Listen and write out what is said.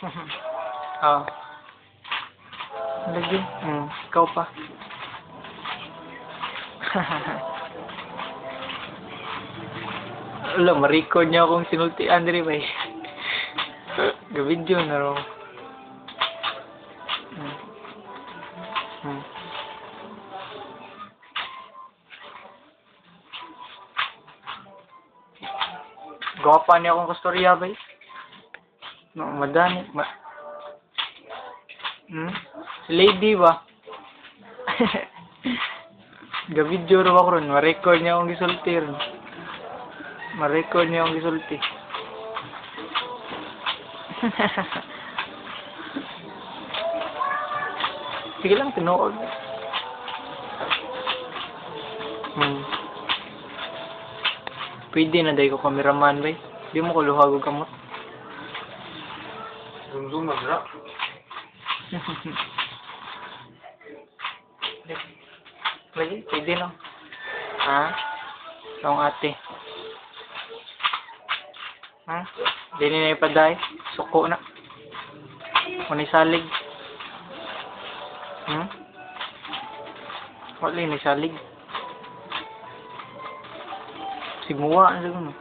Oo. Lagi. Ikaw pa. Alam, ma-record niya akong sinultian diri ba eh. Ga-video na ro. Gwapa niya akong kustorya ba eh. No, madani. Si lady ba? Ga-video ro ako ron. Ma-record niya akong gisulti ron. Ma-record niya akong gisulti. Sige lang, tinuod. Pwede na dahi ko cameraman ba eh. Di mo ko luhag og kamot. Zoom magra. Pwede no. Ha? Tong ate. Ha? Dini na ipaday. Suko na. Kung salig. Wala ni salig. Simuwa na siguro.